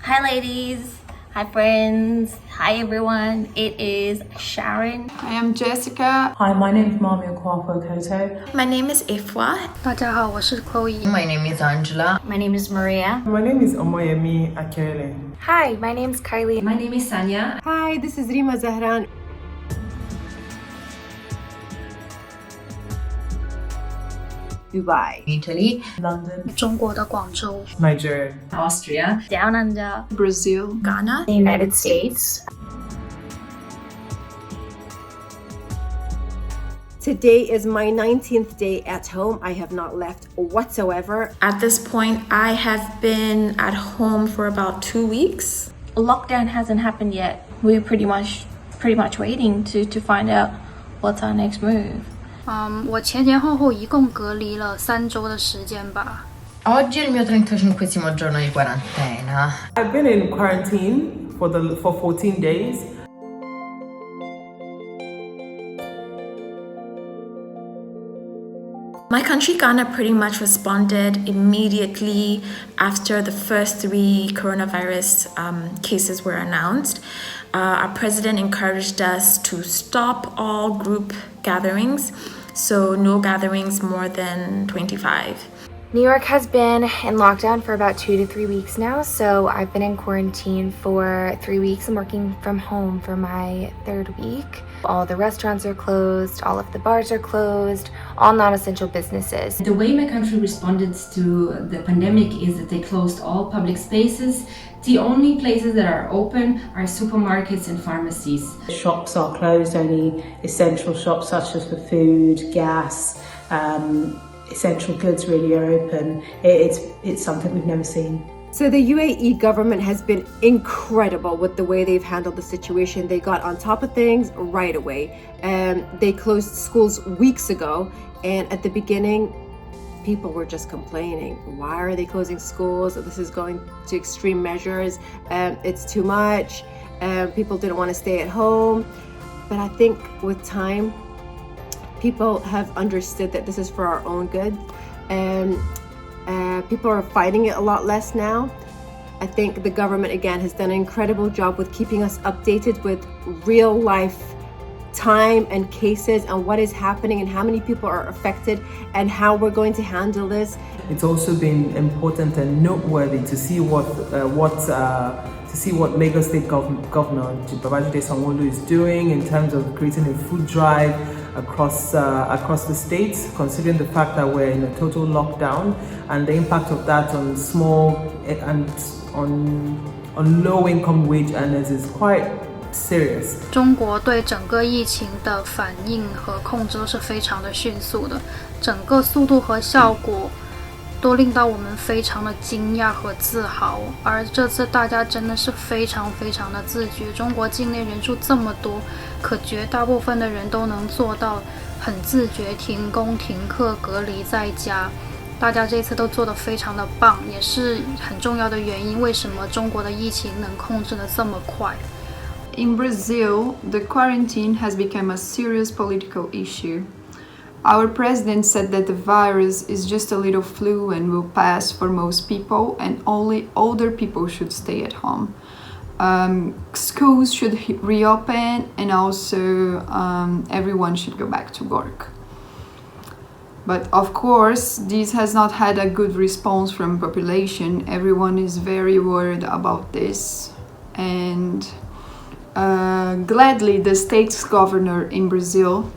Hi ladies, hi friends, hi everyone. It is Sharon. I am Jessica. Hi, my name is Maame Kwafo-Akoto. My name is Ifwa. 大家好，我是 Chloe. My name is Angela. My name is Maria. My name is Kylee. Hi, my name is Kylee. My name is Sanja. Hi, this is Rima Zahran. Dubai, Italy, London, 中国的广州 Nigeria, Austria. Down under. Brazil. Ghana. The United States. Today is my 19th day at home. I have not left whatsoever. At this point, I have been at home for about 2 weeks. Lockdown hasn't happened yet. We're pretty much waiting to find out what's our next move. 我前前后后一共隔离了3周的时间吧。 Oggi è il mio 35esimo giorno di quarantena. I've been in quarantine for 14 days. My country, Ghana, pretty much responded immediately after the first 3 coronavirus cases were announced. Our president encouraged us to stop all group gatherings, so no gatherings more than 25. New York has been in lockdown for about 2 to 3 weeks now, so I've been in quarantine for 3 weeks. I'm working from home for my 3rd week. All the restaurants are closed, all of the bars are closed, all non-essential businesses. The way my country responded to the pandemic is that they closed all public spaces. The only places that are open are supermarkets and pharmacies. Shops are closed, only essential shops such as for food, gas, essential goods really are open. It's something we've never seen. So the UAE government has been incredible with the way they've handled the situation. They got on top of things right away. They closed schools weeks ago, and at the beginning, people were just complaining. Why are they closing schools? This is going to extreme measures. It's too much. People didn't want to stay at home. But I think with time, people have understood that this is for our own good. People are fighting it a lot less now. I think the government, again, has done an incredible job with keeping us updated with real life time and cases and what is happening and how many people are affected and how we're going to handle this. It's also been important and noteworthy to see what Lagos State Governor Babajide Sanwo-Olu is doing in terms of creating a food drive across the state, considering the fact that we're in a total lockdown and the impact of that on small and on low-income wage earners is quite serious. 中国对整个疫情的反应和控制都是非常的迅速的，整个速度和效果都令到我们非常的惊讶和自豪。而这次大家真的是非常非常的自觉，中国境内人数这么多，可绝大部分的人都能做到很自觉，停工停课隔离在家。大家这次都做得非常的棒，也是很重要的原因，为什么中国的疫情能控制得这么快。 In Brazil, the quarantine has become a serious political issue. Our president said that the virus is just a little flu and will pass for most people, and only older people should stay at home. Schools should reopen, and also everyone should go back to work. But of course, this has not had a good response from population. Everyone is very worried about this, and gladly the state's governor in Brazil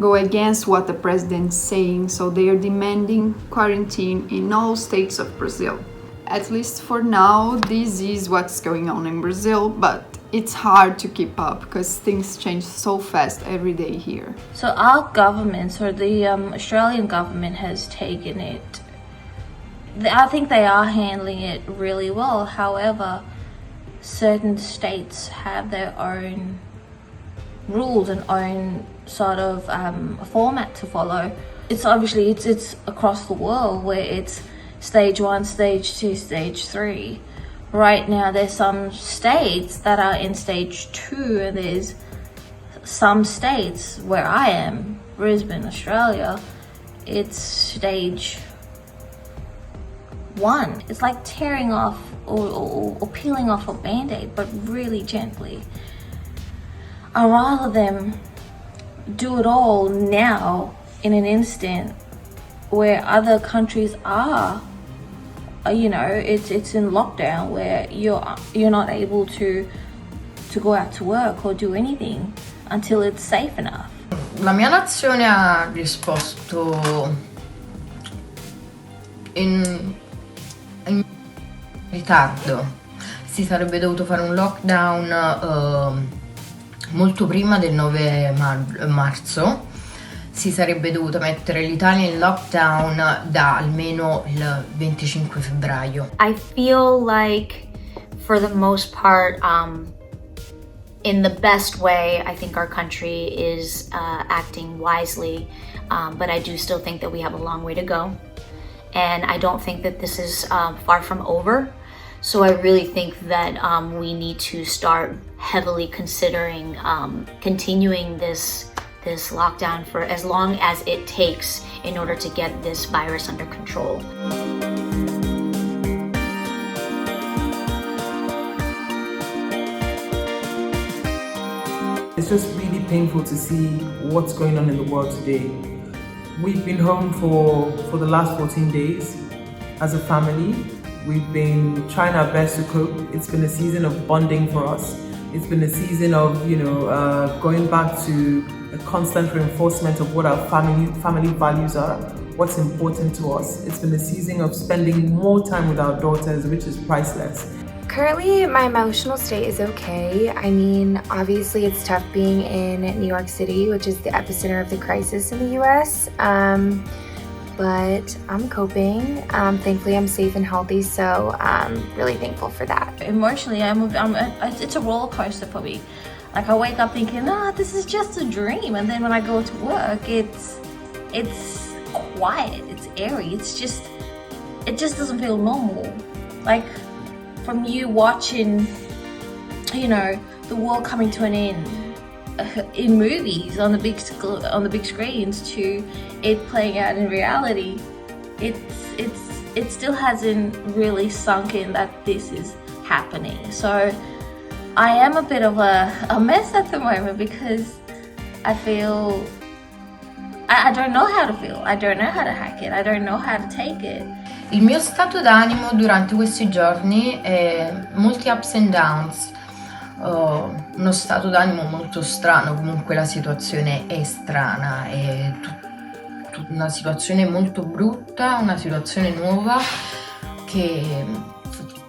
go against what the president's saying, so they are demanding quarantine in all states of Brazil. At least for now, this is what's going on in Brazil, but it's hard to keep up because things change so fast every day here. So our government, so the Australian government has taken it. I think they are handling it really well. However, certain states have their own rules and own sort of format to follow. It's obviously it's across the world where it's stage 1, stage 2, stage 3. Right now there's some states that are in stage 2, and there's some states where I am, Brisbane, Australia, it's stage one. It's like tearing off or peeling off a band-aid, but really gently. I'd rather them do it all now in an instant where other countries are, you know, it's in lockdown where you're not able to go out to work or do anything until it's safe enough. La mia nazione ha risposto in ritardo. Si sarebbe dovuto fare un lockdown molto prima del 9 marzo. Si sarebbe dovuto mettere l'Italia in lockdown da almeno il 25 febbraio. I feel like for the most part, in the best way, I think our country is acting wisely, but I do still think that we have a long way to go. And I don't think that this is far from over. So I really think that we need to start heavily considering continuing this lockdown for as long as it takes in order to get this virus under control. It's just really painful to see what's going on in the world today. We've been home for the last 14 days as a family. We've been trying our best to cope. It's been a season of bonding for us. It's been a season of, you know, going back to a constant reinforcement of what our family values are, what's important to us. It's been a season of spending more time with our daughters, which is priceless. Currently, my emotional state is okay. I mean, obviously it's tough being in New York City, which is the epicenter of the crisis in the US. But I'm coping. Thankfully, I'm safe and healthy, so I'm really thankful for that. Emotionally, it's a roller coaster for me. Like I wake up thinking, this is just a dream, and then when I go to work, it's quiet, it's airy, it just doesn't feel normal. Like from you watching, you know, the world coming to an end in movies on the big screens to it playing out in reality, it still hasn't really sunk in that this is happening. So I am a bit of a mess at the moment because I feel I don't know how to feel. I don't know how to hack it. I don't know how to take it. Il mio stato d'animo durante questi giorni è molti ups and downs. Uno stato d'animo molto strano, comunque la situazione è strana, è una situazione molto brutta, una situazione nuova che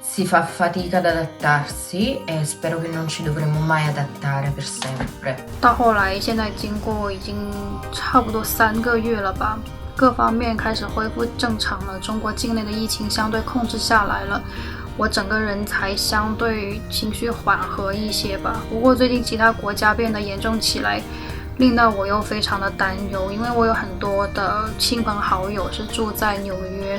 si fa fatica ad adattarsi e spero che non ci dovremo mai adattare per sempre. 到后来，现在经过已经差不多3个月了吧，各方面开始恢复正常了，中国境内的疫情相对控制下来了。我整个人才相对情绪缓和一些吧。不过最近其他国家变得严重起来，令到我又非常的担忧，因为我有很多的亲朋好友是住在纽约，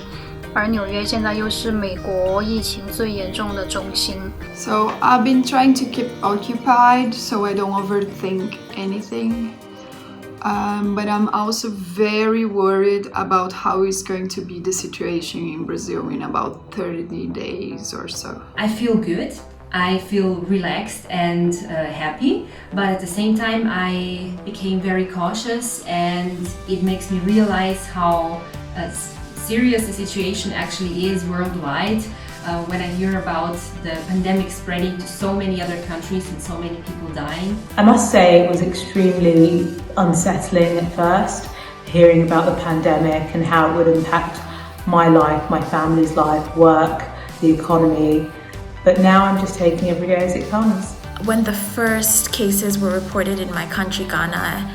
而纽约现在又是美国疫情最严重的中心。So I've been trying to keep occupied so I don't overthink anything. But I'm also very worried about how is going to be the situation in Brazil in about 30 days or so. I feel good. I feel relaxed and happy, but at the same time I became very cautious, and it makes me realize how serious the situation actually is worldwide. When I hear about the pandemic spreading to so many other countries and so many people dying. I must say it was extremely unsettling at first, hearing about the pandemic and how it would impact my life, my family's life, work, the economy. But now I'm just taking every day as it comes. When the first cases were reported in my country, Ghana,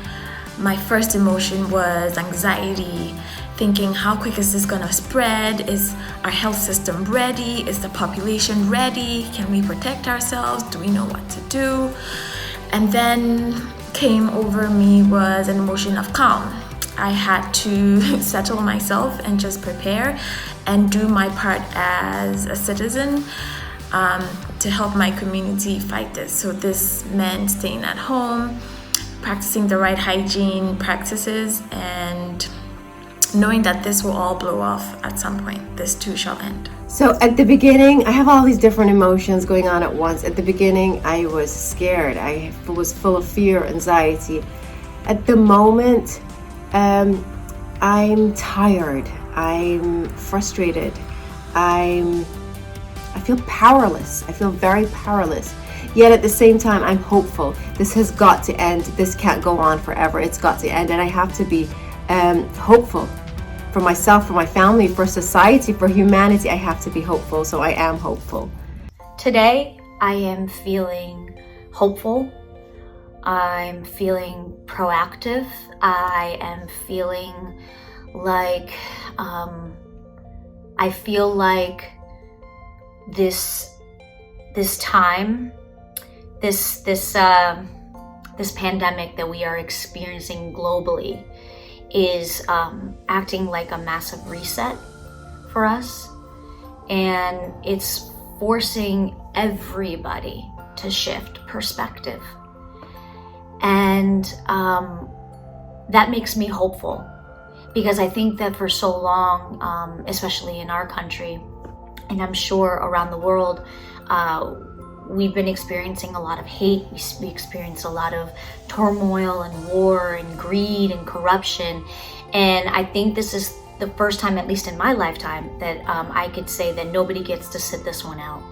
my first emotion was anxiety, thinking how quick is this gonna spread? Is our health system ready? Is the population ready? Can we protect ourselves? Do we know what to do? And then came over me was an emotion of calm. I had to settle myself and just prepare and do my part as a citizen to help my community fight this. So this meant staying at home, practicing the right hygiene practices, and knowing that this will all blow off at some point. This too shall end. So at the beginning, I have all these different emotions going on at once. At the beginning, I was scared. I was full of fear, anxiety. At the moment, I'm tired. I'm frustrated. I feel powerless. I feel very powerless. Yet at the same time, I'm hopeful. This has got to end. This can't go on forever. It's got to end. And I have to be hopeful for myself, for my family, for society, for humanity. I have to be hopeful. So I am hopeful. Today, I am feeling hopeful. I'm feeling proactive. I am feeling like I feel like this time, this pandemic that we are experiencing globally is acting like a massive reset for us, and it's forcing everybody to shift perspective, and that makes me hopeful, because I think that for so long, especially in our country, and I'm sure around the world, we've been experiencing a lot of hate. We experience a lot of turmoil and war and greed and corruption. And I think this is the first time, at least in my lifetime, that I could say that nobody gets to sit this one out.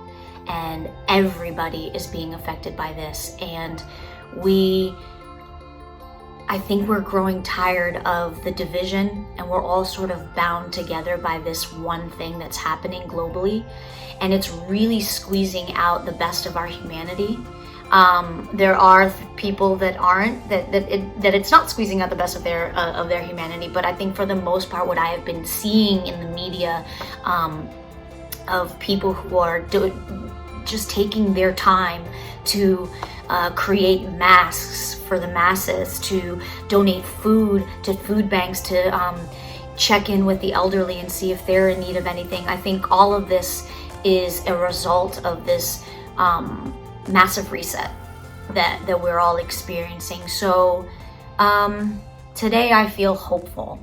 And everybody is being affected by this. And I think we're growing tired of the division, and we're all sort of bound together by this one thing that's happening globally, and it's really squeezing out the best of our humanity. There are people that aren't, that it's not squeezing out the best of their humanity, but I think for the most part, what I have been seeing in the media of people who are just taking their time to create masks for the masses, to donate food to food banks, to check in with the elderly and see if they're in need of anything. I think all of this is a result of this massive reset that we're all experiencing. So today I feel hopeful.